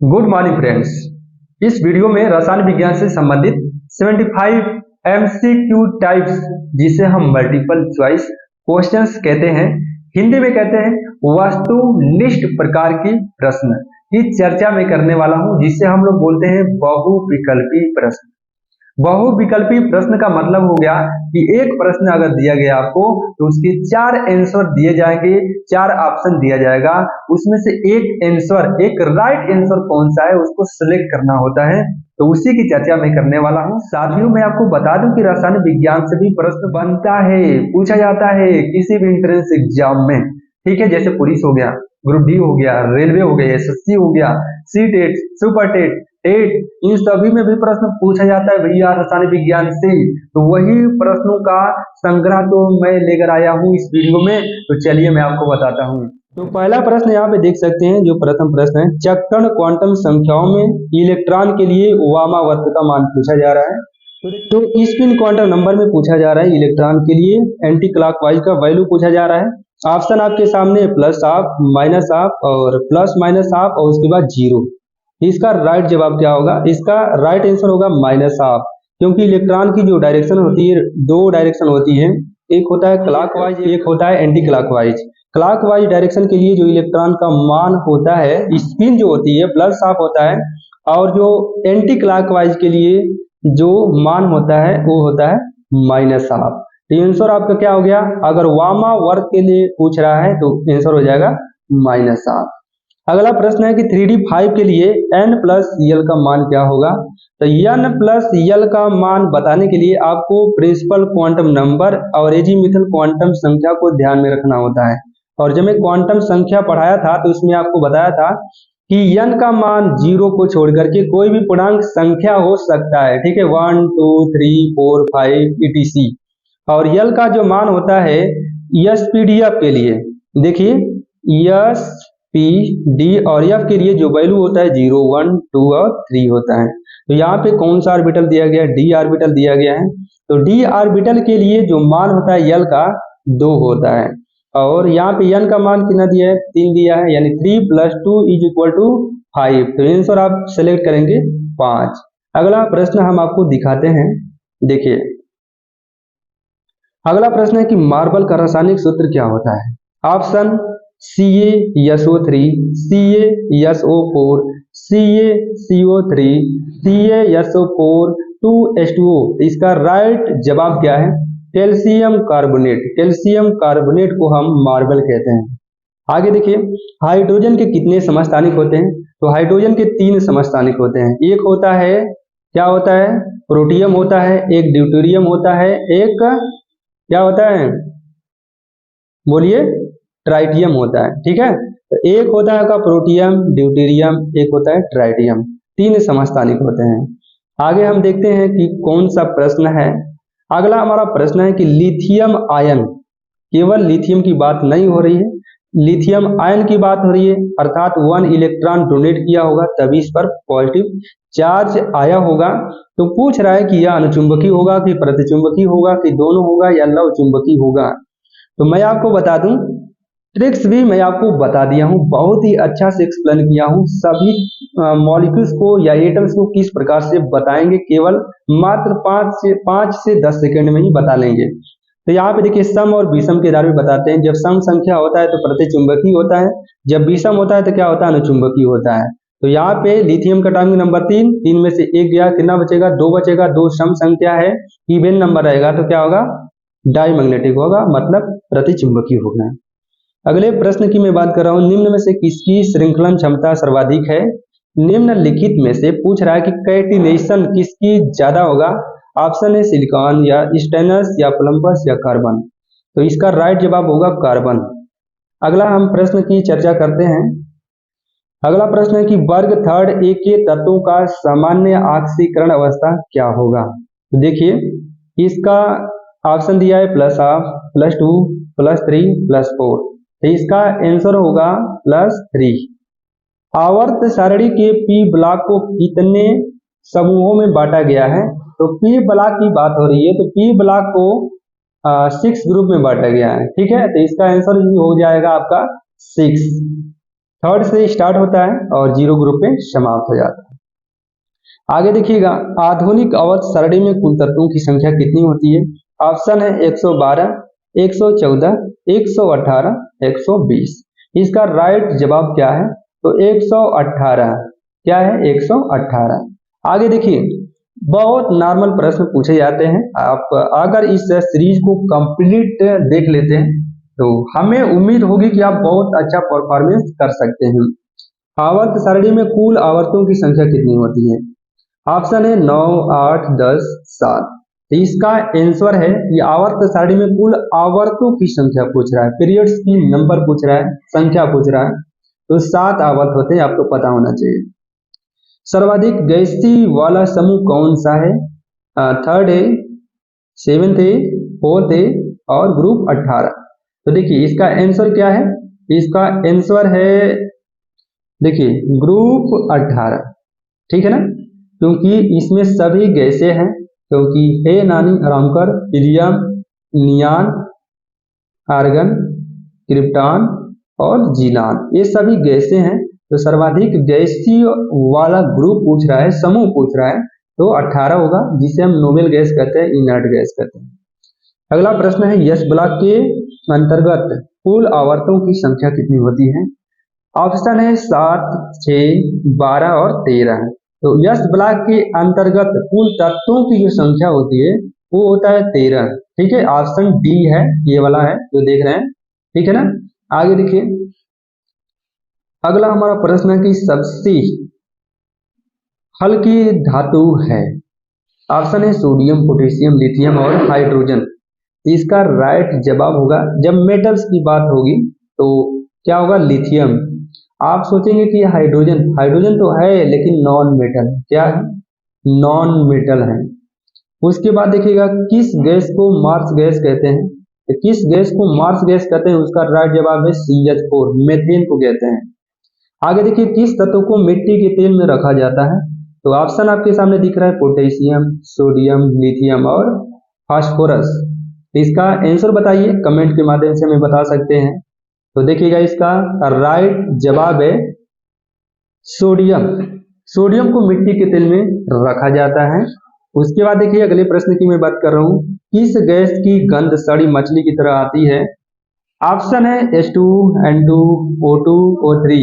Good morning friends. इस video में रसायन विज्ञान से संबंधित 75 एमसीक्यू टाइप्स, जिसे हम मल्टीपल चॉइस क्वेश्चंस कहते हैं, हिंदी में कहते हैं वस्तुनिष्ठ प्रकार की प्रश्न की चर्चा में करने वाला हूं, जिसे हम लोग बोलते हैं बहुविकल्पी प्रश्न। बहुविकल्पी प्रश्न का मतलब हो गया कि एक प्रश्न अगर दिया गया आपको तो उसके 4 आंसर दिए जाएंगे, 4 ऑप्शन दिया जाएगा, उसमें से एक आंसर, एक राइट आंसर कौन सा है उसको सिलेक्ट करना होता है। तो उसी की चर्चा मैं करने वाला हूं। साथियों, मैं आपको बता दूं कि रसायन विज्ञान से भी प्रश्न बनता है, पूछा जाता है किसी भी एंट्रेंस एग्जाम में। ठीक है, जैसे पुलिस हो गया, ग्रुप डी हो गया, रेलवे हो गया, एसएससी हो गया, C TET, super TET, TET, इन सभी में भी प्रश्न पूछा जाता है भैया रसायन विज्ञान से। तो वही प्रश्नों का संग्रह तो मैं लेकर आया हूँ इस वीडियो में। तो चलिए मैं आपको बताता हूँ। तो पहला प्रश्न यहाँ पे देख सकते हैं, जो प्रथम प्रश्न है, चक्रण क्वांटम संख्याओं में इलेक्ट्रॉन के लिए वामावर्त का मान पूछा जा रहा है। तो स्पिन क्वांटम नंबर में पूछा जा रहा है, इलेक्ट्रॉन के लिए एंटी क्लॉकवाइज का वैल्यू पूछा जा रहा है। ऑप्शन आपके सामने प्लस हाफ, माइनस हाफ और प्लस माइनस हाफ और उसके बाद जीरो। इसका राइट जवाब क्या होगा? इसका राइट आंसर होगा माइनस हाफ, क्योंकि इलेक्ट्रॉन की जो डायरेक्शन होती है, दो डायरेक्शन होती है, एक होता है क्लॉकवाइज, एक होता है एंटी क्लॉकवाइज। क्लॉकवाइज डायरेक्शन के लिए जो इलेक्ट्रॉन का मान होता है, स्पिन जो होती है प्लस हाफ होता है, और जो एंटी क्लॉकवाइज के लिए जो मान होता है वो होता है माइनस हाफ। तो आंसर आपका क्या हो गया? अगर वामा वर्ग के लिए पूछ रहा है तो आंसर हो जाएगा माइनस हाफ। अगला प्रश्न है कि 3D5 के लिए n प्लस यल का मान क्या होगा? तो n प्लस यल का मान बताने के लिए आपको प्रिंसिपल क्वांटम नंबर और एजीमुथल क्वांटम संख्या को ध्यान में रखना होता है। और जब मैं क्वांटम संख्या पढ़ाया था तो उसमें आपको बताया था कि n का मान 0 को छोड़ करके कोई भी पूर्णांक संख्या हो सकता है। ठीक है, 1 2 3 4 5 etc। और यल का जो मान होता है एसपीडीएफ के लिए, देखिए एस पी डी और एफ के लिए जो वैल्यू होता है 0 1 2 और 3 होता है। तो यहाँ पे कौन सा ऑर्बिटल दिया गया है? डी ऑर्बिटल दिया गया है। तो डी ऑर्बिटल के लिए जो मान होता है यल का 2 होता है, और यहाँ पे एन का मान कितना दिया है? 3 दिया है, यानी 3 + 2 = 5। तो आंसर आप सेलेक्ट करेंगे 5। अगला प्रश्न हम आपको दिखाते हैं, देखिए अगला प्रश्न है कि मार्बल का रासायनिक सूत्र क्या होता है? Option CaSO3, CaSO4, CaCO3, CaSO4, 2H2O। इसका राइट जवाब क्या है? Calcium carbonate. कैल्शियम कार्बोनेट को हम मार्बल कहते हैं। आगे देखिए, हाइड्रोजन के कितने समस्थानिक होते हैं? तो हाइड्रोजन के 3 समस्थानिक होते हैं। एक होता है, क्या होता है? प्रोटियम होता है, एक ड्यूटेरियम होता है, एक क्या होता है? बोलिए, ट्राइटियम होता है। ठीक है, तो एक होता है आपका प्रोटियम, ड्यूटेरियम, एक होता है ट्राइटियम। 3 समस्थानिक होते हैं। आगे हम देखते हैं कि कौन सा प्रश्न है। अगला हमारा प्रश्न है कि लिथियम आयन, केवल लिथियम की बात नहीं हो रही है, लिथियम आयन की बात हो रही है, अर्थात 1 इलेक्ट्रॉन डोनेट किया होगा तभी इस पर पॉजिटिव चार्ज आया होगा। तो पूछ रहा है कि यह अनुचुंबकी होगा कि प्रतिचुंबकी होगा कि दोनों होगा या लव चुंबकी होगा। तो मैं आपको बता दूं, ट्रिक्स भी मैं आपको बता दिया हूं, बहुत ही अच्छा से एक्सप्लेन किया हूं। सभी मॉलिक्यूल्स को या एटम्स को किस प्रकार से बताएंगे, केवल मात्र 5 से 10 सेकंड में ही बता लेंगे। तो यहाँ पे देखिए, सम और विषम के बारे में बताते हैं। जब सम संख्या होता है तो प्रतिचुंबकी होता है, जब विषम होता है तो क्या होता है? अनुचुंबकी होता है। तो यहाँ पे लिथियम का एटॉमिक नंबर 3, 3 में से 1 गया, कितना बचेगा? 2 बचेगा। 2 सम संख्या है, इवन नंबर रहेगा, तो क्या होगा? डाईमैग्नेटिक होगा, मतलब प्रतिचुंबकी होगा। अगले प्रश्न की मैं बात कर रहा हूं, निम्न में से किसकी श्रृंखलन क्षमता सर्वाधिक है? निम्नलिखित में से पूछ रहा है कि कैटिनेशन किसकी ज्यादा होगा? ऑप्शन है सिलिकॉन या स्टेनस या प्लम्बस या कार्बन। तो इसका राइट जवाब होगा कार्बन। अगला हम प्रश्न की चर्चा करते हैं। अगला प्रश्न है कि वर्ग थर्ड ए के तत्वों का सामान्य ऑक्सीकरण अवस्था क्या होगा? तो देखिए, इसका ऑप्शन दिया है +½ +2 +3 +4। तो इसका आंसर होगा +3। आवर्त सारणी के पी ब्लॉक को कितने समूहों में बांटा गया है? तो पी ब्लॉक की बात हो रही है, तो पी ब्लॉक को 6 ग्रुप में बांटा गया है। ठीक है, तो इसका आंसर हो जाएगा आपका 6। थर्ड से स्टार्ट होता है और जीरो ग्रुप पे समाप्त हो जाता है। आगे देखिएगा, आधुनिक अवध सरणी में कुल तत्वों की संख्या कितनी होती है? ऑप्शन है 112, 114, 118, 120। इसका राइट जवाब क्या है? तो 118। क्या है? 118। आगे देखिए, बहुत नॉर्मल प्रश्न पूछे जाते हैं। आप अगर इस सीरीज को कंप्लीट देख लेते हैं तो हमें उम्मीद होगी कि आप बहुत अच्छा परफॉर्मेंस कर सकते हैं। आवर्त सारणी में कुल आवर्तों की संख्या कितनी होती है? ऑप्शन है 9, 8, 10, 7। तो इसका आंसर है, ये आवर्त सारणी में कुल आवर्तों की संख्या पूछ रहा है, पीरियड्स की नंबर पूछ रहा है, संख्या पूछ रहा है। तो 7 आवर्त होते हैं, आपको पता होना चाहिए। सर्वाधिक गैसीय वाला समूह कौन सा है? थर्ड है, सेवेंथ है, फोर्थ है और ग्रुप 18। तो देखिए इसका आंसर क्या है? इसका आंसर है, देखिए ग्रुप 18। ठीक है ना, क्योंकि इसमें सभी गैसें हैं, क्योंकि हे नानी, आराम कर, हीलियम, नियान, आर्गन, क्रिप्टॉन और जीनान, ये सभी गैसें हैं। तो सर्वाधिक गैसीय वाला ग्रुप पूछ रहा है, समूह पूछ रहा है, तो 18 होगा, जिसे हम नोबेल गैस कहते हैं, इनर्ट गैस कहते हैं। अगला प्रश्न है, यस ब्लॉक के अंतर्गत कुल आवर्तों की संख्या कितनी होती है? ऑप्शन है 7, 6, 12 और 13। तो यस ब्लॉक के अंतर्गत कुल तत्वों की जो संख्या होती है वो होता है 13। ठीक है, ऑप्शन डी है, ये वाला है जो देख रहे हैं। ठीक है ना, आगे देखिए, अगला हमारा प्रश्न है कि सबसे हल्की धातु है। ऑप्शन है सोडियम, पोटेशियम, लिथियम और हाइड्रोजन। इसका राइट जवाब होगा, जब मेटल्स की बात होगी तो क्या होगा? लिथियम। आप सोचेंगे कि हाइड्रोजन, हाइड्रोजन तो है लेकिन नॉन मेटल, क्या है? नॉन मेटल है। उसके बाद देखिएगा, किस गैस को मार्स गैस कहते हैं? तो किस गैस को मार्स गैस कहते हैं? उसका राइट जवाब है CH4, मेथेन को कहते हैं। आगे देखिए, किस तत्व को मिट्टी के तेल में रखा जाता है? तो ऑप्शन आपके सामने दिख रहा है, पोटेशियम, सोडियम, लिथियम और फास्फोरस। इसका आंसर बताइए, कमेंट के माध्यम से हमें बता सकते हैं। तो देखिएगा, इसका राइट जवाब है सोडियम। सोडियम को मिट्टी के तेल में रखा जाता है। उसके बाद देखिए, अगले प्रश्न की मैं बात कर रहा हूँ, किस गैस की गंध सड़ी मछली की तरह आती है? ऑप्शन है H2, N2, O2, O3।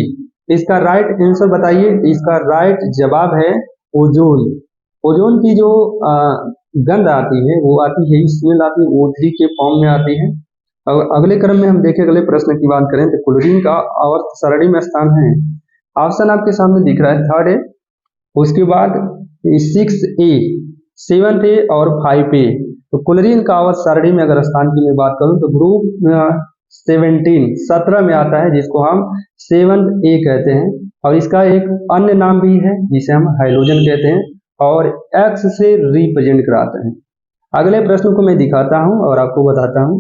इसका राइट आंसर बताइए। इसका राइट जवाब है ओजोन। ओजोन की जो गंध आती है वो आती है, स्मेल आती है, O3 के फॉर्म में आती है। और अगले क्रम में हम देखें, अगले प्रश्न की बात करें तो क्लोरीन का आवर्त सारणी में स्थान है। ऑप्शन आपके सामने दिख रहा है, थर्ड है, उसके बाद 6A, 7A और 5A। तो क्लोरीन का आवर्त सारणी में अगर स्थान की मैं बात करूं तो ग्रुप 17 में आता है, जिसको हम 7A कहते हैं। और इसका एक अन्य नाम भी है जिसे हम हाइड्रोजन कहते हैं और X से रिप्रेजेंट कराते हैं। अगले प्रश्न को मैं दिखाता हूं और आपको बताता हूं,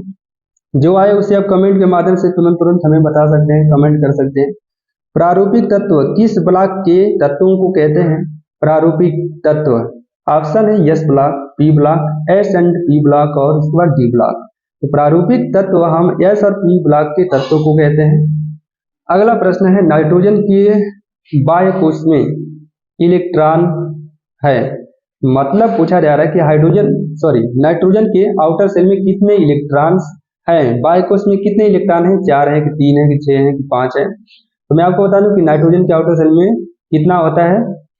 जो आए उसे आप कमेंट के माध्यम से तुरंत हमें बता सकते हैं, कमेंट कर सकते हैं। प्रारूपिक तत्व किस ब्लॉक के तत्वों को कहते हैं? प्रारूपिक तत्व, ऑप्शन है yes block, P block, S and P block और उसके बाद डी ब्लॉक। तो प्रारूपिक तत्व हम एस और पी ब्लॉक के तत्वों को कहते हैं। अगला प्रश्न है, नाइट्रोजन के बाह्य कोश में इलेक्ट्रॉन है, मतलब पूछा जा रहा है कि नाइट्रोजन के आउटर सेल में कितने इलेक्ट्रॉन्स हैं? बाह्य कोश में कितने इलेक्ट्रॉन हैं? 4 है कि 3 है कि 6 है कि 5 है? तो मैं आपको बता दूं कि नाइट्रोजन के आउटर सेल में कितना होता है?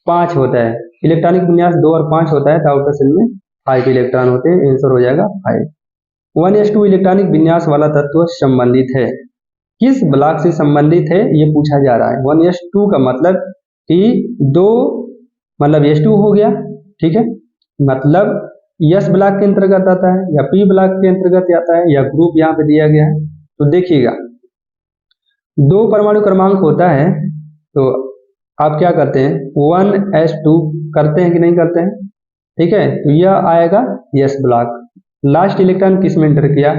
5 होता है। इलेक्ट्रॉनिक विन्यास 2 और 5 होता है, तो आउटर सेल में 5 इलेक्ट्रॉन होते हैं। आंसर हो जाएगा 5। 1s2 इलेक्ट्रॉनिक विन्यास वाला तत्व संबंधित है, किस ब्लॉक से संबंधित है ये पूछा जा रहा है। 1s2 का मतलब कि 2 मतलब S2 हो गया, ठीक है, मतलब यस ब्लॉक के अंतर्गत आता है या पी ब्लॉक के अंतर्गत आता है या ग्रुप यहाँ पे दिया गया है। तो देखिएगा, 2 परमाणु क्रमांक होता है, तो आप क्या करते हैं, 1s2 करते हैं कि नहीं करते हैं? ठीक है, तो यह आएगा यस ब्लॉक। लास्ट इलेक्ट्रॉन किस में एंटर किया?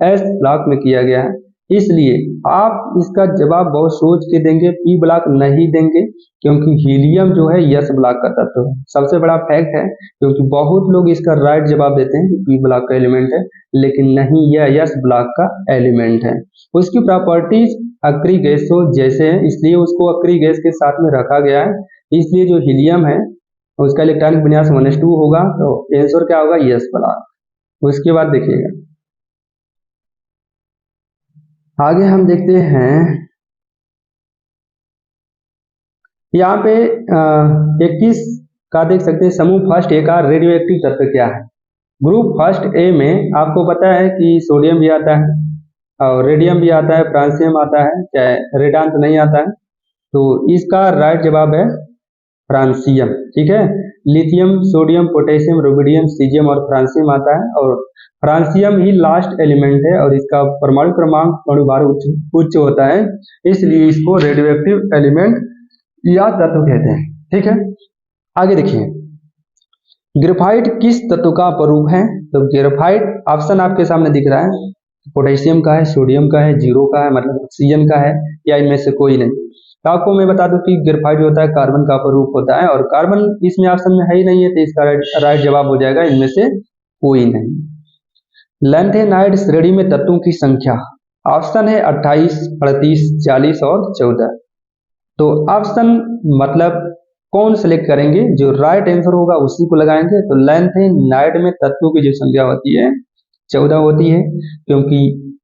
एस ब्लॉक में किया गया है। इसलिए आप इसका जवाब बहुत सोच के देंगे, पी ब्लॉक नहीं देंगे, क्योंकि हीलियम जो है यस ब्लॉक का तत्व है। सबसे बड़ा फैक्ट है, क्योंकि बहुत लोग इसका राइट जवाब देते हैं कि पी ब्लॉक का एलिमेंट है, लेकिन नहीं, यह यस ब्लॉक का एलिमेंट है। उसकी प्रॉपर्टीज अक्री गैसों जैसे हैं, इसलिए उसको अक्री गैस के साथ में रखा गया है। इसलिए जो हीलियम है उसका इलेक्ट्रॉनिक विन्यास 1s2 होगा, तो आंसर क्या होगा, यस ब्लॉक। उसके बाद देखिएगा आगे हम देखते हैं यहाँ पे 21 का देख सकते हैं, समूह फर्स्ट ए का रेडियो एक्टिव तत्व क्या है। ग्रुप फर्स्ट ए में आपको पता है कि सोडियम भी आता है और रेडियम भी आता है, फ्रांसियम आता है, चाहे रेडान तो नहीं आता है, तो इसका राइट जवाब है फ्रांसियम। ठीक है, lithium, sodium, potassium, rubidium, caesium और फ्रांसियम आता है, और फ्रांसियम ही लास्ट एलिमेंट है और इसका परमाणु क्रमांक परमाणु उच्च होता है, इसलिए इसको रेडियोएक्टिव एलिमेंट या तत्व कहते हैं। ठीक है, आगे देखिए ग्रेफाइट किस तत्व का अपरूप है। तो ग्रेफाइट ऑप्शन आपके सामने दिख रहा है, पोटेशियम का है, सोडियम का है, जीरो का है, मतलब ऑक्सीजन का है, या इनमें से कोई नहीं। तो आपको मैं बता दूं कि ग्रेफाइट जो होता है कार्बन का अपरूप होता है, और कार्बन इसमें ऑप्शन में है ही नहीं है, तो इसका राइट जवाब हो जाएगा इनमें से कोई नहीं। लैंथेनाइड श्रेणी में तत्वों की संख्या ऑप्शन है 28, 38, 40 और 14। तो ऑप्शन मतलब कौन सेलेक्ट करेंगे, जो राइट आंसर होगा उसी को लगाएंगे। तो लैंथेनाइड में तत्वों की जो संख्या होती है 14 होती है, क्योंकि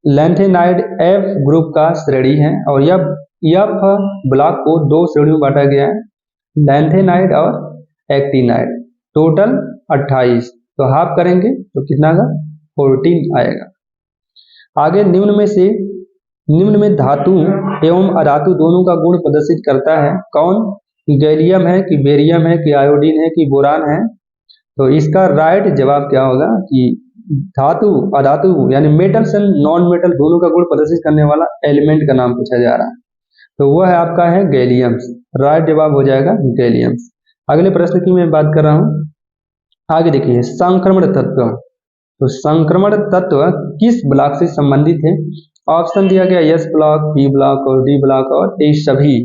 लैंथेनाइड एफ ग्रुप का श्रेणी है और एफ ब्लॉक को दो श्रेणियों में बांटा गया है, लैंथेनाइड और एक्टिनाइड। टोटल 28, तो हाफ करेंगे तो कितना का 14 आएगा। आगे निम्न में धातु एवं अधातु दोनों का गुण प्रदर्शित करता है कौन, गैलियम है कि बेरियम है कि आयोडीन है कि बोरान है। तो इसका राइट जवाब क्या होगा कि धातु अधातु यानी मेटल्स एंड नॉन मेटल दोनों का गुण प्रदर्शित करने वाला एलिमेंट का नाम पूछा जा रहा है, तो वह है आपका है गैलियम्स। राइट जवाब हो जाएगा गैलियम्स। अगले प्रश्न की मैं बात कर रहा हूं, आगे देखिए संक्रमण तत्व। तो संक्रमण तत्व किस ब्लॉक से संबंधित है। ऑप्शन दिया गया एस ब्लॉक, पी ब्लॉक और डी ब्लॉक और ए सभी।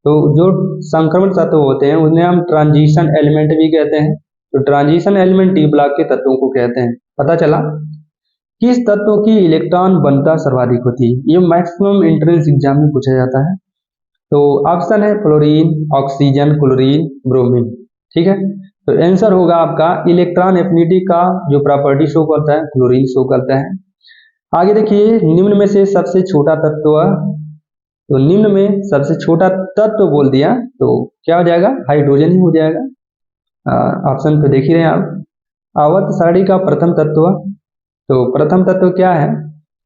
तो जो संक्रमण तत्व होते हैं उन्हें हम ट्रांजिशन एलिमेंट भी कहते हैं, तो ट्रांजिशन एलिमेंट डी ब्लॉक के तत्वों को कहते हैं। पता चला किस तत्व की इलेक्ट्रॉन घनता सर्वाधिक होती है, ये मैक्सिमम एंट्रेंस एग्जाम में पूछा जाता है। तो ऑप्शन है फ्लोरीन, ऑक्सीजन, क्लोरीन, ब्रोमीन। ठीक है, तो आंसर होगा आपका इलेक्ट्रॉन एफिनिटी का जो प्रॉपर्टी शो करता है क्लोरीन शो करता है। आगे देखिए निम्न में से सबसे छोटा तत्व, तो निम्न में सबसे छोटा तत्व बोल दिया तो क्या हो जाएगा, हाइड्रोजन ही हो जाएगा। ऑप्शन पे देख ही रहे हैं आप। आवर्त सारणी का प्रथम तत्व, तो प्रथम तत्व क्या है,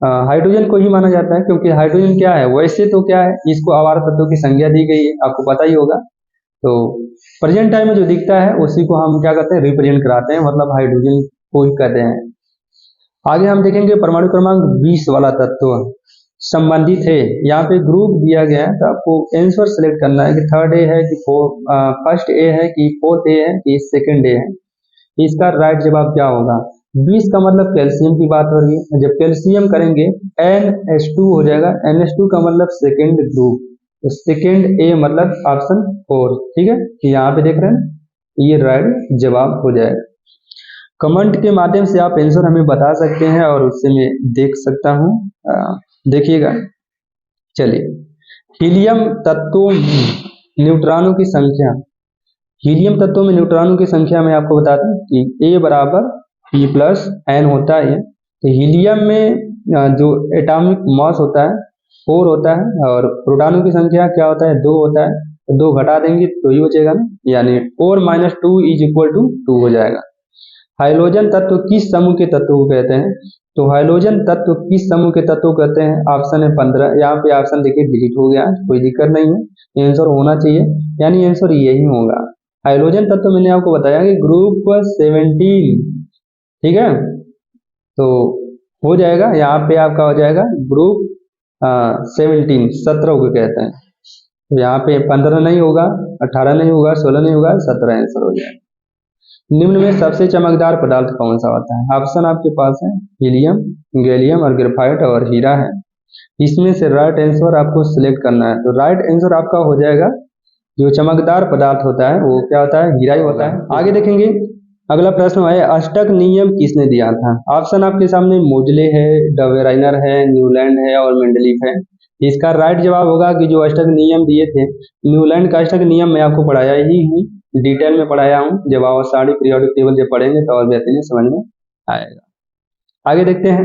हाइड्रोजन को ही माना जाता है, क्योंकि हाइड्रोजन क्या है, वैसे तो क्या है इसको आवर्त तत्वों की संज्ञा दी गई है, आपको पता ही होगा। तो प्रेजेंट टाइम में जो दिखता है उसी को हम क्या करते हैं, रिप्रेजेंट कराते हैं, मतलब हाइड्रोजन को ही कहते हैं। आगे हम देखेंगे परमाणु क्रमांक 20 वाला तत्व संबंधित है। यहाँ पे ग्रुप दिया गया है, तो आपको आंसर सेलेक्ट करना है कि थर्ड ए है कि फर्स्ट ए है कि फोर्थ ए है कि सेकंड ए है। इसका राइट जवाब क्या होगा, 20 का मतलब कैल्शियम की बात हो रही है, जब कैल्शियम करेंगे NH2 हो जाएगा, NH2 का मतलब सेकंड ग्रुप, तो सेकंड ए मतलब ऑप्शन 4। ठीक है, यहाँ पे देख रहे हैं, ये राइट जवाब हो जाएगा। कमेंट के माध्यम से आप आंसर हमें बता सकते हैं और उससे मैं देख सकता हूँ, देखिएगा। चलिए हीलियम तत्वों में न्यूट्रॉनों की संख्या, हीलियम तत्वों में न्यूट्रॉनों की संख्या मैं आपको बता दूं कि A बराबर P+N होता है। तो हीलियम में जो एटॉमिक मास होता है 4 होता है, और प्रोटॉनों की संख्या क्या होता है, 2 होता है, तो 2 घटा देंगे तो ही बचेगा ना, यानी 4 - 2 = 2 हो जाएगा। हाइड्रोजन तत्व किस समूह के तत्व को कहते हैं। तो हाइड्रोजन तत्व किस समूह के तत्व कहते हैं, ऑप्शन है 15। यहाँ पे ऑप्शन देखिए डिलीट हो गया, कोई दिक्कत नहीं है, आंसर होना चाहिए, यानी आंसर यही होगा। हाइड्रोजन तत्व मैंने आपको बताया कि ग्रुप 17। ठीक है, तो हो जाएगा, यहाँ पे आपका हो जाएगा ग्रुप 17 को कहते हैं। तो यहाँ पे 15 नहीं होगा, 18 नहीं होगा, 16 नहीं होगा, 17 आंसर हो जाएगा। निम्न में सबसे चमकदार पदार्थ कौन सा होता है। ऑप्शन आपके पास है हीलियम, गैलियम और ग्रेफाइट और हीरा है। इसमें से राइट आंसर आपको सिलेक्ट करना है। तो राइट आंसर आपका हो जाएगा, जो चमकदार पदार्थ होता है वो क्या होता है, हीरा ही होता है। आगे देखेंगे अगला प्रश्न है, अष्टक नियम किसने दिया था। ऑप्शन आपके सामने मोजले है, डवेराइनर है, न्यूलैंड है और मेंडलीफ है। इसका राइट जवाब होगा कि जो अष्टक नियम दिए थे, न्यूलैंड का अष्टक नियम मैं आपको पढ़ाया ही हूँ, डिटेल में पढ़ाया हूँ। जब आप सारी पीरियोडिक टेबल जब पढ़ेंगे तो और बेहतरीन समझ में आएगा। आगे देखते हैं,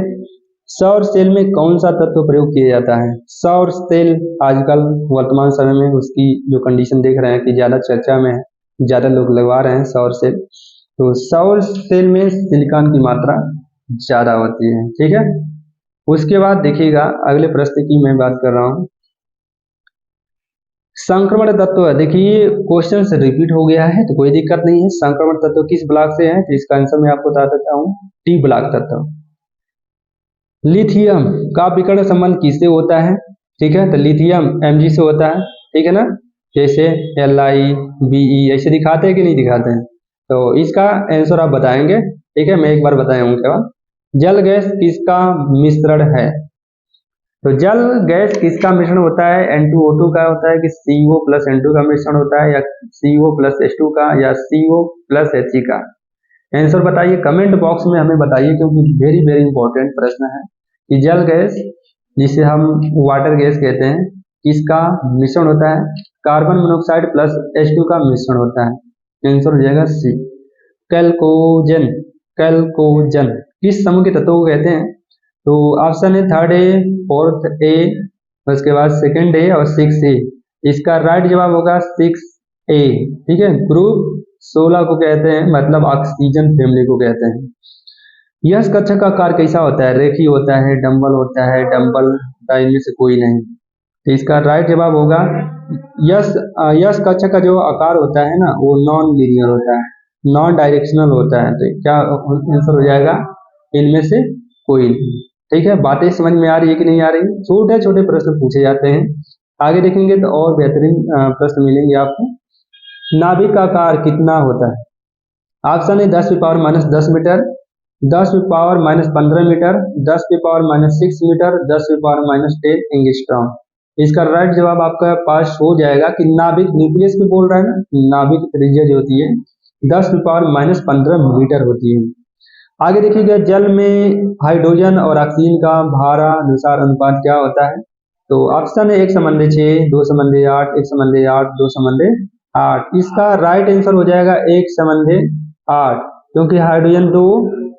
सौर सेल में कौन सा तत्व प्रयोग किया जाता है? सौर सेल आजकल वर्तमान समय में उसकी जो कंडीशन देख रहे हैं कि ज्यादा चर्चा में है, ज्यादा लोग लगवा रहे हैं सौर सेल। तो सौर सेल में सिलिकॉन की मात्रा ज्यादा होती है, ठीक है। उसके बाद देखिएगा अगले प्रश्न की मैं बात कर रहा हूँ, संक्रमण तत्व। देखिए क्वेश्चन से रिपीट हो गया है तो कोई दिक्कत नहीं है। संक्रमण तत्व किस ब्लॉक से है? तो इसका आंसर मैं आपको बता देता हूँ, टी ब्लॉक तत्व। लिथियम का विकर्ण संबंध किससे होता है? ठीक है, तो लिथियम Mg से होता है, ठीक है ना। जैसे Li, Be ऐसे दिखाते हैं कि नहीं दिखाते हैं? तो इसका आंसर आप बताएंगे, ठीक है। मैं एक बार बताया क्या, जल गैस किसका मिश्रण है? तो जल गैस किसका मिश्रण होता है? N2O2 का होता है कि CO प्लस N2 का मिश्रण होता है, या CO प्लस H2 का, या CO प्लस He का? आंसर बताइए कमेंट बॉक्स में, हमें बताइए, क्योंकि वेरी वेरी इंपॉर्टेंट प्रश्न है कि जल गैस जिसे हम वाटर गैस कहते हैं किसका मिश्रण होता है? कार्बन मोनोऑक्साइड प्लस H2 का मिश्रण होता है। आंसर हो जाएगा सी, कैल्कोजन। कैल्कोजन किस समूह के तत्वों को कहते हैं? तो ऑप्शन है थर्ड ए, फोर्थ ए, उसके बाद सेकंड ए और 6A। इसका राइट जवाब होगा 6A, ठीक है। ग्रुप 16 को कहते हैं, मतलब ऑक्सीजन फैमिली को कहते हैं। यश कक्षक का आकार कैसा होता है? रेखीय होता है, डंबल होता है, डंबल होता है, इनमें से कोई नहीं। तो इसका राइट जवाब होगा यश कक्षक का जो आकार होता है ना, वो नॉन लीनियर होता है, नॉन डायरेक्शनल होता है। तो क्या आंसर हो जाएगा? इनमें से कोई नहीं, ठीक है। बातें समझ में आ रही है कि नहीं आ रही? छोटे छोटे प्रश्न पूछे जाते हैं, आगे देखेंगे तो और बेहतरीन प्रश्न मिलेंगे आपको। नाभिक का आकार कितना होता है? ऑप्शन है 10⁻⁻10 मीटर, 10⁻⁻15 मीटर, 10⁻⁻6 मीटर, 10⁻⁻10 एंगस्ट्रॉम। इसका राइट जवाब आपका पास हो जाएगा कि नाभिक, न्यूक्लियस को बोल रहा है ना, नाभिक त्रिज्या जो होती है 10⁻⁻15 मीटर होती है। आगे देखिएगा, जल में हाइड्रोजन और ऑक्सीजन का भारानुसार अनुपात क्या होता है? तो ऑप्शन है 1:6, 2:8, 1:8, 2:8। इसका राइट आंसर हो जाएगा 1:8, क्योंकि हाइड्रोजन 2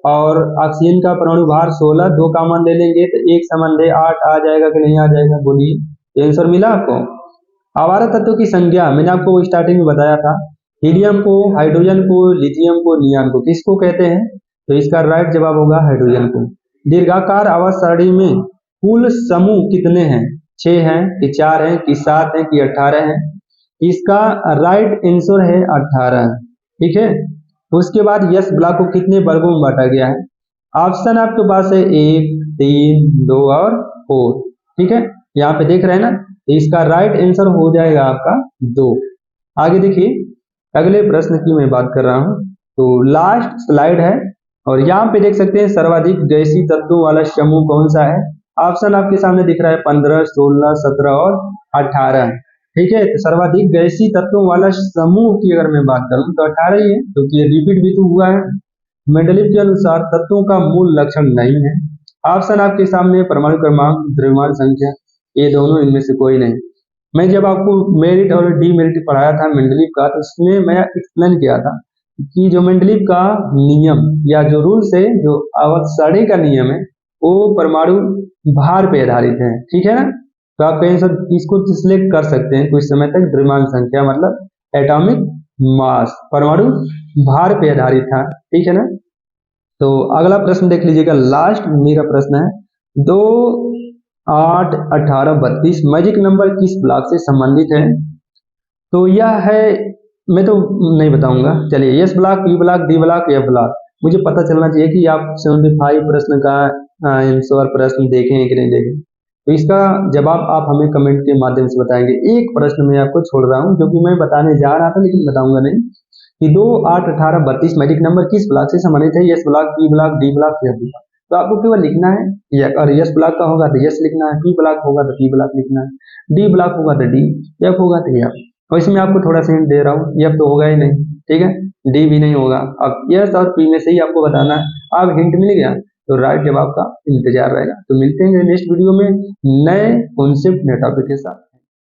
और ऑक्सीजन का परमाणु भार 16, 2 कॉमन ले लेंगे तो 1:8 आ जाएगा कि नहीं आ जाएगा? बोलिए, आंसर मिला आपको। आवर्त तत्व की संख्या मैंने आपको स्टार्टिंग में बताया था, हीलियम को, हाइड्रोजन को, लिथियम को, नियॉन को किसको कहते हैं? तो इसका राइट जवाब होगा हाइड्रोजन को। दीर्घाकार आवर्त सारणी में कुल समूह कितने हैं? 6 हैं कि 4 हैं कि 7 हैं कि 18 हैं? इसका राइट आंसर है 18, ठीक है। उसके बाद यस ब्लॉक को कितने वर्गों में बांटा गया है? ऑप्शन आपके पास है 1, 3, 2 और 4, ठीक है। यहाँ पे देख रहे हैं ना, तो इसका राइट आंसर हो जाएगा आपका 2। आगे देखिए अगले प्रश्न की मैं बात कर रहा हूँ, तो लास्ट स्लाइड है और यहाँ पे देख सकते हैं सर्वाधिक गैसीय तत्वों वाला समूह कौन सा है? ऑप्शन आपके सामने दिख रहा है 15, 16, 17 और 18, ठीक है। तो सर्वाधिक गैसीय तत्वों वाला समूह की अगर मैं बात करूं तो 18 ही है, क्योंकि ये रिपीट भी तो हुआ है। मेंडलीव के अनुसार तत्वों का मूल लक्षण नहीं है। ऑप्शन आपके सामने परमाणु क्रमांक, द्रव्यमान संख्या, ये दोनों इनमें से कोई नहीं। मैं जब आपको मेरिट और डीमेरिट पढ़ाया था मेंडलीव का, तो उसमें मैं एक्सप्लेन किया था कि जो मेंडलीव का नियम या जो रूल्स है, जो आवर्त सारणी का नियम है, वो परमाणु भार पे आधारित है, ठीक है ना। तो आप कहीं से इसको सिलेक्ट कर सकते हैं कुछ समय तक। द्रव्यमान संख्या मतलब एटॉमिक मास, परमाणु भार पे आधारित था, ठीक है ना। तो अगला प्रश्न देख लीजिएगा, लास्ट मेरा प्रश्न है, 2, 8, 18, 32 मैजिक नंबर किस ब्लॉक से संबंधित है? तो यह है, मैं तो नहीं बताऊंगा, चलिए S block, P block, D block, F block. मुझे पता चलना चाहिए कि आप 75 प्रश्न का आंसर प्रश्न देखें कि नहीं देखें। तो इसका जवाब आप हमें कमेंट के माध्यम से बताएंगे। एक प्रश्न मैं आपको छोड़ रहा हूं जो कि मैं बताने जा रहा था लेकिन बताऊंगा नहीं, कि 2, 8, 18, 32 मैजिक नंबर किस ब्लॉक से संबंधित है? S block, P block, D block, F block. तो आपको केवल लिखना है, और यस ब्लॉक का होगा तो यस लिखना है, पी ब्लॉक होगा तो पी ब्लॉक लिखना है, डी ब्लॉक होगा तो डी, एफ होगा तो एफ। और इसमें आपको थोड़ा सा हिंट दे रहा हूँ, एफ तो होगा ही नहीं, ठीक है, डी भी नहीं होगा। अब यस और पी में से ही आपको बताना है। अब हिंट मिल गया, तो राइट जवाब का इंतजार रहेगा। तो मिलते हैं नेक्स्ट वीडियो में नए कॉन्सेप्ट नए टॉपिक के साथ।